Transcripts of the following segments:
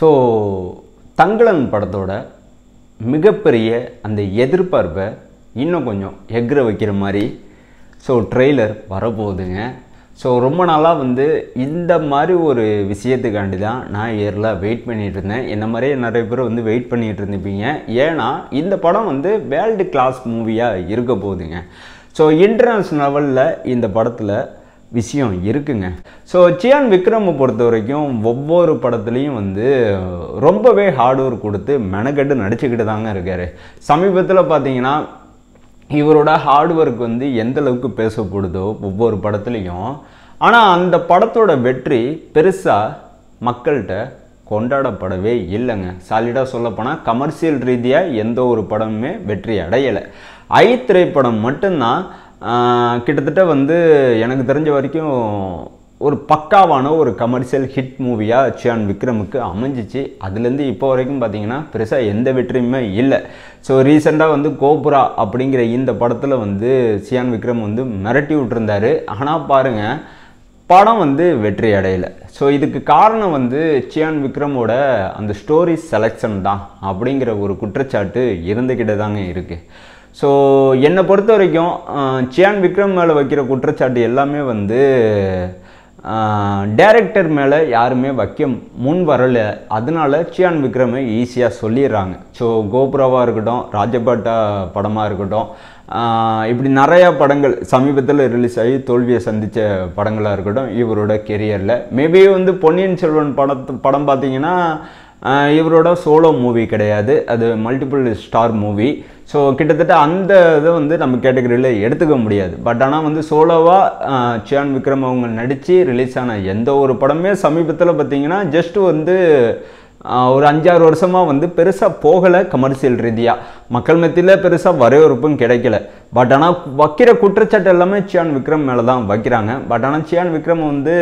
So தங்கலன் படத்தோட மிகப்பெரிய அந்த எதிர்பார்ப்பை இன்னும் கொஞ்சம் எகிற வைக்கிற மாதிரி ஸோ ட்ரெய்லர் வரப்போகுதுங்க. ஸோ ரொம்ப நாளாக வந்து இந்த மாதிரி ஒரு விஷயத்துக்காண்டி தான் நான் வெயிட் பண்ணிகிட்டு இருந்தேன். என்ன மாதிரியே நிறைய பேர் வந்து வெயிட் பண்ணிகிட்டு இருந்துப்பீங்க. ஏன்னா இந்த படம் வந்து வேர்ல்டு கிளாஸ் மூவியாக இருக்க போகுதுங்க. ஸோ இன்டர்நேஷ்னல் லெவலில் இந்த படத்தில் விஷயம் இருக்குங்க. ஸோ சியான் விக்ரமை பொறுத்த வரைக்கும் ஒவ்வொரு படத்துலேயும் வந்து ரொம்பவே ஹார்ட் ஒர்க் கொடுத்து மெனக்கெட்டு நடிச்சுக்கிட்டு தாங்க இருக்கார். சமீபத்தில் பார்த்தீங்கன்னா இவரோட ஹார்ட் ஒர்க் வந்து எந்த அளவுக்கு பேசப்படுதோ ஒவ்வொரு படத்துலையும், ஆனால் அந்த படத்தோட வெற்றி பெருசாக மக்கள்கிட்ட கொண்டாடப்படவே இல்லைங்க. சாலிடாக சொல்லப்போனால் கமர்ஷியல் ரீதியாக எந்த ஒரு படமுமே வெற்றி அடையலை. திரைப்படம் மட்டும்தான் கிட்டத்தட்ட வந்து எனக்கு தெரிஞ்ச வரைக்கும் ஒரு பக்காவான ஒரு கமர்ஷியல் ஹிட் மூவியாக சியான் விக்ரமுக்கு அமைஞ்சிச்சு. அதுலேருந்து இப்போ வரைக்கும் பார்த்தீங்கன்னா பெருசாக எந்த வெற்றியுமே இல்லை. ஸோ ரீசெண்டாக வந்து கோபுரா அப்படிங்கிற இந்த படத்தில் வந்து சியான் விக்ரம் வந்து மிரட்டி விட்டுருந்தார். ஆனால் பாருங்கள், படம் வந்து வெற்றி அடையலை. ஸோ இதுக்கு காரணம் வந்து சியான் விக்ரமோட அந்த ஸ்டோரி செலெக்ஷன் தான் அப்படிங்கிற ஒரு குற்றச்சாட்டு இருந்துக்கிட்டே தாங்க இருக்குது. ஸோ என்னை பொறுத்த வரைக்கும் சியான் விக்ரம் மேலே வைக்கிற குற்றச்சாட்டு எல்லாமே வந்து டைரக்டர் மேலே யாருமே வைக்க முன் வரலை. அதனால சியான் விக்ரமை ஈஸியாக சொல்லிடுறாங்க. ஸோ கோபுராவாக இருக்கட்டும், ராஜபாட்டா படமாக இருக்கட்டும், இப்படி நிறையா படங்கள் சமீபத்தில் ரிலீஸ் ஆகி தோல்வியை சந்தித்த படங்களாக இருக்கட்டும் இவரோட கெரியரில். மேபி வந்து பொன்னியின் செல்வன் படம் பார்த்தீங்கன்னா இவரோட சோலோ மூவி கிடையாது, அது மல்டிபிள் ஸ்டார் மூவி. ஸோ கிட்டத்தட்ட அந்த இதை வந்து நம்ம கேட்டகரியில் எடுத்துக்க முடியாது. பட் ஆனால் வந்து சோலோவாக சியான் விக்ரம் அவங்க நடித்து ரிலீஸ் ஆன எந்த ஒரு படமே சமீபத்தில் பார்த்திங்கன்னா ஜஸ்ட் வந்து ஒரு 5-6 வருஷமாக வந்து பெருசாக போகலை. கமர்ஷியல் ரீதியாக மக்கள் மத்தியில் பெருசாக வரவேற்பும் கிடைக்கல. பட் ஆனால் வைக்கிற குற்றச்சாட்டு எல்லாமே சியான் விக்ரம் மேலே தான் வைக்கிறாங்க. பட் ஆனால் சியான் விக்ரம் வந்து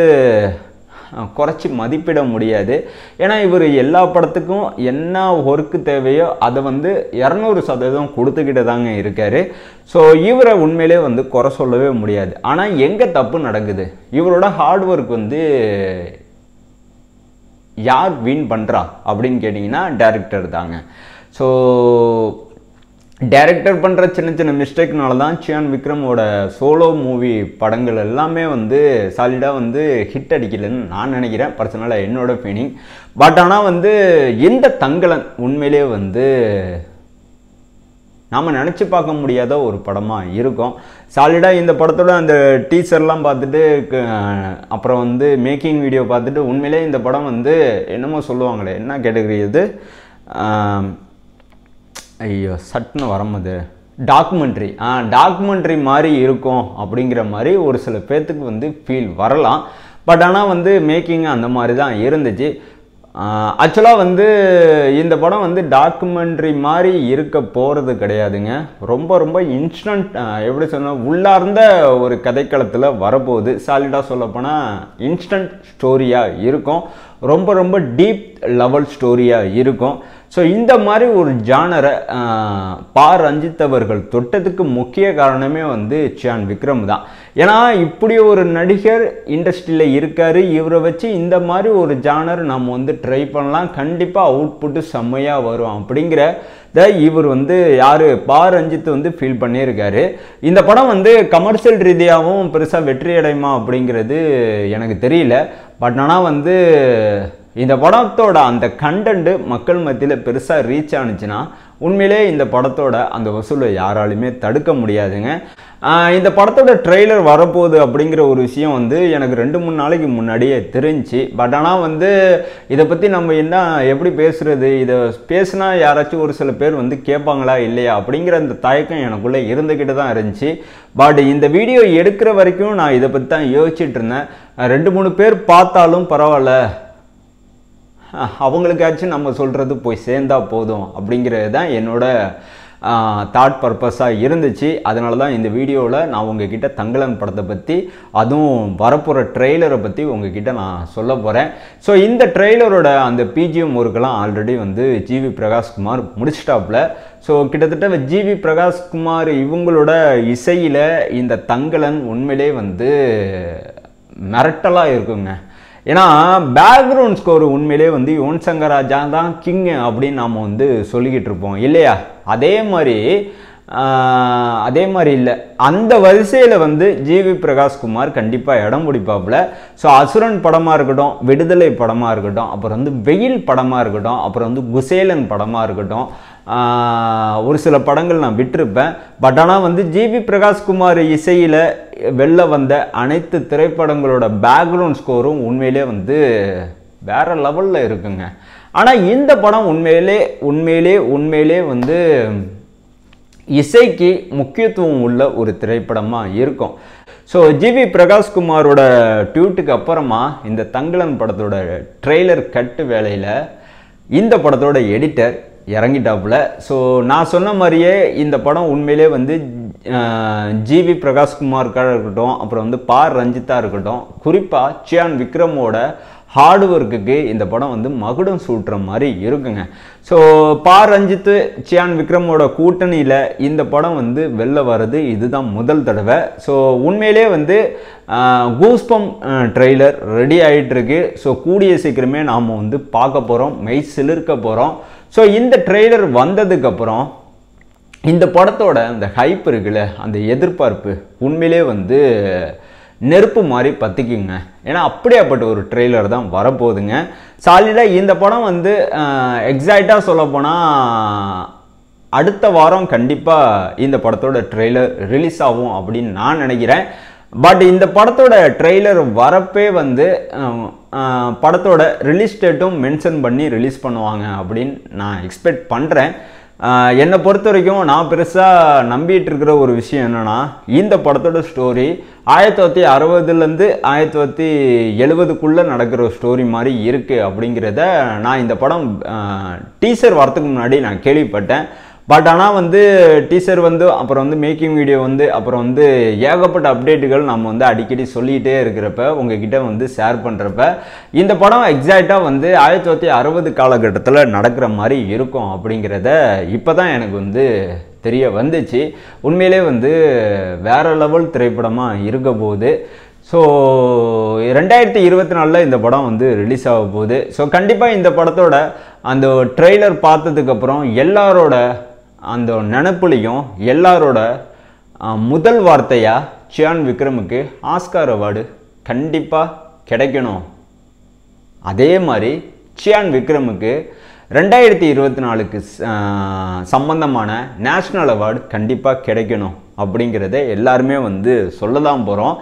குறைச்சி மதிப்பிட முடியாது. ஏன்னா இவர் எல்லா படத்துக்கும் என்ன ஒர்க்கு தேவையோ அதை வந்து 200% கொடுத்துக்கிட்டு தாங்க இருக்கார். ஸோ இவரை உண்மையிலே வந்து குறை சொல்லவே முடியாது. ஆனால் எங்கே தப்பு நடக்குது, இவரோட ஹார்ட் ஒர்க் வந்து யார் வின் பண்ணுறா அப்படின்னு கேட்டிங்கன்னா டைரக்டர் தாங்க. ஸோ டைரக்டர் பண்ணுற சின்ன சின்ன மிஸ்டேக்னால தான் சியான் விக்ரமோட சோலோ மூவி படங்கள் எல்லாமே வந்து சாலிடாக வந்து ஹிட் அடிக்கலைன்னு நான் நினைக்கிறேன். பர்சனலாக என்னோட ஃபீலிங். பட் ஆனால் வந்து இந்த தங்கலன் உண்மையிலே வந்து நாம் நினச்சி பார்க்க முடியாத ஒரு படமாக இருக்கும். சாலிடாக இந்த படத்தோட அந்த டீசர்லாம் பார்த்துட்டு அப்புறம் வந்து மேக்கிங் வீடியோ பார்த்துட்டு உண்மையிலே இந்த படம் வந்து என்னமோ சொல்லுவாங்களே, என்ன கேட்டகரி இது, ஐயோ சட்டுன்னு வரும்போது டாக்குமெண்ட்ரி மாதிரி இருக்கும் அப்படிங்கிற மாதிரி ஒரு சில பேர்த்துக்கு வந்து ஃபீல் வரலாம். பட் ஆனால் வந்து மேக்கிங் அந்த மாதிரி தான் இருந்துச்சு. ஆக்சுவலாக வந்து இந்த படம் வந்து டாக்குமெண்ட்ரி மாதிரி இருக்க போகிறது கிடையாதுங்க. ரொம்ப ரொம்ப இன்ஸ்டன்ட், எப்படி சொன்னால் உள்ளார்ந்த ஒரு கதைக்களத்தில் வரப்போகுது. சாலிடாக சொல்லப்போனால் இன்ஸ்டன்ட் ஸ்டோரியாக இருக்கும். ரொம்ப ரொம்ப டீப் லெவல் ஸ்டோரியாக இருக்கும். ஸோ இந்த மாதிரி ஒரு ஜானரை ரஞ்சித் அவர்கள் தொட்டதுக்கு முக்கிய காரணமே வந்து சியான் விக்ரம் தான். ஏன்னா இப்படி ஒரு நடிகர் இண்டஸ்ட்ரியில் இருக்கார். இவரை வச்சு இந்த மாதிரி ஒரு ஜானர் நம்ம வந்து ட்ரை பண்ணலாம், கண்டிப்பாக அவுட்புட்டு செம்மையாக வரும் அப்படிங்கிறத இவர் வந்து யார் ரஞ்சித் வந்து ஃபீல் பண்ணியிருக்காரு. இந்த படம் வந்து கமர்ஷியல் ரீதியாகவும் பெருசாக வெற்றி அடையுமா அப்படிங்கிறது எனக்கு தெரியல. பட் ஆனால் வந்து இந்த படத்தோட அந்த கண்டென்ட் மக்கள் மத்தியில் பெருசாக ரீச் ஆனிச்சுன்னா உண்மையிலே இந்த படத்தோட அந்த வசூலை யாராலுமே தடுக்க முடியாதுங்க. இந்த படத்தோட ட்ரெய்லர் வரப்போகுது அப்படிங்கிற ஒரு விஷயம் வந்து எனக்கு 2-3 நாளைக்கு முன்னாடியே தெரிஞ்சு. பட் ஆனால் வந்து இதை பற்றி நம்ம எப்படி பேசுகிறது, இதை பேசுனா யாராச்சும் ஒரு சில பேர் வந்து கேட்பாங்களா இல்லையா அப்படிங்கிற அந்த தயக்கம் எனக்குள்ளே இருந்துக்கிட்டு தான் இருந்துச்சு. பட் இந்த வீடியோ எடுக்கிற வரைக்கும் நான் இதை பற்றி தான் யோசிச்சுட்டு இருந்தேன். 2-3 பேர் பார்த்தாலும் பரவாயில்ல, அவங்களுக்காச்சும் நம்ம சொல்கிறது போய் சேர்ந்தா போதும் அப்படிங்கிறது தான் என்னோட தாட் பர்பஸாக இருந்துச்சு. அதனால தான் இந்த வீடியோவில் நான் உங்ககிட்ட தங்கலன் படத்தை பற்றி, அதுவும் வரப்போகிற ட்ரெய்லரை பற்றி உங்ககிட்ட நான் சொல்ல போகிறேன். ஸோ இந்த ட்ரெய்லரோட அந்த பிஜிஎம் ஒர்க்கெல்லாம் ஆல்ரெடி வந்து ஜிவி பிரகாஷ்குமார் முடிச்சிட்டாப்புல. ஸோ கிட்டத்தட்ட ஜிவி பிரகாஷ்குமார் இவங்களோட இசையில் இந்த தங்கலன் உண்மையிலே வந்து மிரட்டலாக இருக்குங்க. ஏன்னா பேக்ரவுண்ட் ஸ்கோர் உண்மையிலே வந்து யுவன் சங்கர் ராஜா தான் கிங்கு அப்படின்னு நாம் வந்து சொல்லிக்கிட்டு இருப்போம் இல்லையா. அதே மாதிரி இல்லை, அந்த வரிசையில் வந்து ஜிவி பிரகாஷ்குமார் கண்டிப்பாக இடம் பிடிப்பாப்புல. ஸோ அசுரன் படமாக இருக்கட்டும், விடுதலை படமாக இருக்கட்டும், அப்புறம் வந்து வெயில் படமாக இருக்கட்டும், அப்புறம் வந்து குசேலன் படமாக இருக்கட்டும், ஒரு சில படங்கள் நான் விட்டிருப்பேன். பட் ஆனால் வந்து ஜிவி பிரகாஷ்குமார் இசையில் வெளில வந்த அனைத்து திரைப்படங்களோட பேக்ரவுண்ட் ஸ்கோரும் உண்மையிலே வந்து வேறு லெவலில் இருக்குங்க. ஆனால் இந்த படம் உண்மையிலே வந்து இசைக்கு முக்கியத்துவம் உள்ள ஒரு திரைப்படமாக இருக்கும். ஸோ ஜிவி பிரகாஷ்குமாரோட ட்வீட்டுக்கு அப்புறமா இந்த தங்கலன் படத்தோட ட்ரெய்லர் கட்டு வேலையில் இந்த படத்தோட எடிட்டர் இறங்கிட்டாப்புல. ஸோ நான் சொன்ன மாதிரியே இந்த படம் உண்மையிலே வந்து ஜிவி பிரகாஷ்குமாருக்காக இருக்கட்டும், அப்புறம் வந்து ரஞ்சிதா இருக்கட்டும், குறிப்பாக சியான் விக்ரமோட ஹார்ட் ஒர்க்குக்கு இந்த படம் வந்து மகுடம் சூட்டுற மாதிரி இருக்குங்க. ஸோ ரஞ்சித் சியான் விக்ரமோட கூட்டணியில் இந்த படம் வந்து வெளில வர்றது இதுதான் முதல் தடவை. ஸோ உண்மையிலே வந்து கூஸ்பம் ட்ரெய்லர் ரெடி ஆகிட்டுருக்கு. ஸோ கூடிய சீக்கிரமே நாம் வந்து பார்க்க போகிறோம், மெய் சிலிர்க்க போகிறோம். ஸோ இந்த ட்ரெய்லர் வந்ததுக்கப்புறம் இந்த படத்தோட அந்த ஹைப் இருக்குல்ல, அந்த எதிர்பார்ப்பு உண்மையிலே வந்து நெருப்பு மாதிரி பற்றிக்குங்க. ஏன்னா அப்படியாப்பட்ட ஒரு ட்ரெய்லர் தான் வரப்போகுதுங்க. சாலிடாக இந்த படம் வந்து எக்ஸாக்டாக சொல்லப்போனால் அடுத்த வாரம் கண்டிப்பாக இந்த படத்தோட ட்ரெய்லர் ரிலீஸ் ஆகும் அப்படின்னு நான் நினைக்கிறேன். பட் இந்த படத்தோட ட்ரெய்லர் வரப்பே வந்து படத்தோட ரிலீஸ் டேட்டும் மென்ஷன் பண்ணி ரிலீஸ் பண்ணுவாங்க அப்படின்னு நான் எக்ஸ்பெக்ட் பண்ணுறேன். என்னை பொறுத்த வரைக்கும் நான் பெருசாக நம்பிட்டு இருக்கிற ஒரு விஷயம் என்னென்னா, இந்த படத்தோட ஸ்டோரி 1960லேருந்து 1970க்குள்ளே நடக்கிற ஒரு ஸ்டோரி மாதிரி இருக்குது அப்படிங்கிறத நான் இந்த படம் டீசர் வரத்துக்கு முன்னாடி நான் கேள்விப்பட்டேன். பட் ஆனால் வந்து டீசர் வந்து அப்புறம் வந்து மேக்கிங் வீடியோ வந்து அப்புறம் வந்து ஏகப்பட்ட அப்டேட்டுகள் நம்ம வந்து அடிக்கடி சொல்லிகிட்டே இருக்கிறப்ப உங்ககிட்ட வந்து ஷேர் பண்ணுறப்ப இந்த படம் எக்ஸாக்டாக வந்து 1960 காலகட்டத்தில் நடக்கிற மாதிரி இருக்கும் அப்படிங்கிறத இப்போ தான் எனக்கு வந்து தெரிய வந்துச்சு. உண்மையிலே வந்து வேறு லெவல் திரைப்படமாக இருக்க போகுது. ஸோ 2024 இந்த படம் வந்து ரிலீஸ் ஆக போகுது. ஸோ கண்டிப்பாக இந்த படத்தோட அந்த ட்ரெய்லர் பார்த்ததுக்கப்புறம் எல்லாரோட அந்த நினப்புலையும் எல்லாரோட முதல் வார்த்தையாக சியான் விக்ரமுக்கு ஆஸ்கார் அவார்டு கண்டிப்பாக கிடைக்கணும். அதே மாதிரி சியான் விக்ரமுக்கு 2024க்கு சம்பந்தமான நேஷ்னல் அவார்டு கண்டிப்பாக கிடைக்கணும் அப்படிங்கிறத எல்லாருமே வந்து சொல்ல தான் போகிறோம்.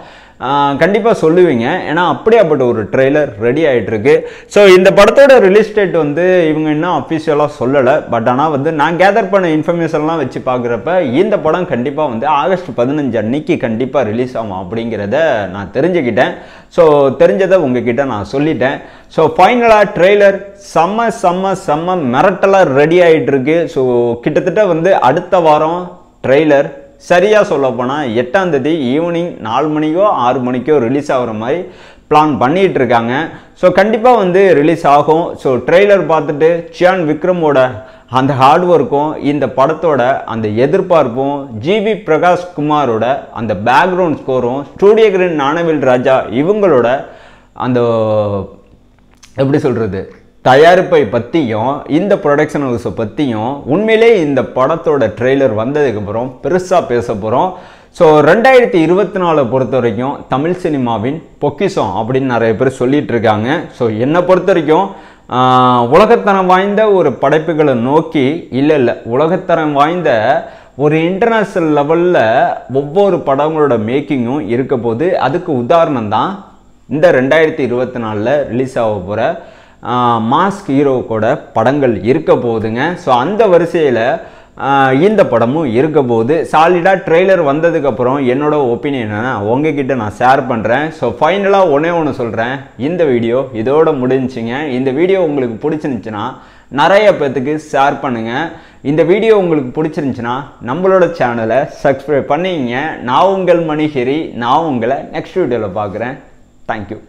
கண்டிப்பாக சொல்லுவீங்க. ஏன்னா அப்படியாப்பட்ட ஒரு ட்ரெய்லர் ரெடி ஆகிட்டுருக்கு. ஸோ இந்த படத்தோட ரிலீஸ் டேட் வந்து இவங்க இன்னும் அஃபிஷியலாக சொல்லலை. பட் ஆனால் வந்து நான் கேதர் பண்ண இன்ஃபர்மேஷன்லாம் வச்சு பார்க்குறப்ப இந்த படம் கண்டிப்பாக வந்து ஆகஸ்ட் 15 அன்னைக்கு கண்டிப்பாக ரிலீஸ் ஆகும் அப்படிங்கிறத நான் தெரிஞ்சுக்கிட்டேன். ஸோ தெரிஞ்சதை உங்ககிட்ட நான் சொல்லிட்டேன். ஸோ ஃபைனலாக ட்ரெய்லர் செம்ம மிரட்டலாக ரெடி ஆகிட்டுருக்கு. ஸோ கிட்டத்தட்ட வந்து அடுத்த வாரம் ட்ரெய்லர் சரியாக சொல்ல போனால் 8ஆம் தேதி ஈவினிங் 4 மணிக்கோ 6 மணிக்கோ ரிலீஸ் ஆகிற மாதிரி பிளான் பண்ணிகிட்டு இருக்காங்க. ஸோ கண்டிப்பாக வந்து ரிலீஸ் ஆகும். ஸோ ட்ரெய்லர் பார்த்துட்டு சியான் விக்ரமோட அந்த ஹார்ட் ஒர்க்கும் இந்த படத்தோட அந்த எதிர்பார்ப்பும் ஜிவி பிரகாஷ்குமாரோட அந்த பேக்ரவுண்ட் ஸ்கோரும் ஸ்டூடியோ கிரீன் ஞானவேல் ராஜா இவங்களோட அந்த எப்படி சொல்கிறது தயாரிப்பை பற்றியும் இந்த ப்ரொடக்ஷன் ஹவுஸை பற்றியும் உண்மையிலே இந்த படத்தோட ட்ரெய்லர் வந்ததுக்கப்புறம் பெருசாக பேச போகிறோம். ஸோ 2024 பொறுத்த வரைக்கும் தமிழ் சினிமாவின் பொக்கிஷம் அப்படின்னு நிறைய பேர் சொல்லிகிட்டு இருக்காங்க. ஸோ என்னை பொறுத்த வரைக்கும் உலகத்தரம் வாய்ந்த ஒரு படைப்புகளை நோக்கி இல்லை உலகத்தரம் வாய்ந்த ஒரு இன்டர்நேஷ்னல் லெவலில் ஒவ்வொரு படங்களோட மேக்கிங்கும் இருக்க போது அதுக்கு உதாரணம் தான் இந்த 2024 ரிலீஸ் ஆக போகிற மாஸ்க் ஹீரோவோட படங்கள் இருக்க போகுதுங்க. ஸோ அந்த வரிசையில் இந்த படமும் இருக்க போகுது. சாலிடாக ட்ரெய்லர் வந்ததுக்கப்புறம் என்னோட ஒப்பீனியன் உங்ககிட்ட நான் ஷேர் பண்ணுறேன். ஸோ ஃபைனலாக ஒன்று சொல்கிறேன், இந்த வீடியோ இதோட முடிஞ்சிங்க. இந்த வீடியோ உங்களுக்கு பிடிச்சிருந்துச்சுன்னா நிறைய பேர்த்துக்கு ஷேர் பண்ணுங்கள். இந்த வீடியோ உங்களுக்கு பிடிச்சிருந்துச்சுன்னா நம்மளோட சேனலை சப்ஸ்கிரைப் பண்ணிங்க. நான் உங்கள் மணிஹரி. நான் உங்களை நெக்ஸ்ட் வீடியோவில் பார்க்குறேன். தேங்க்யூ.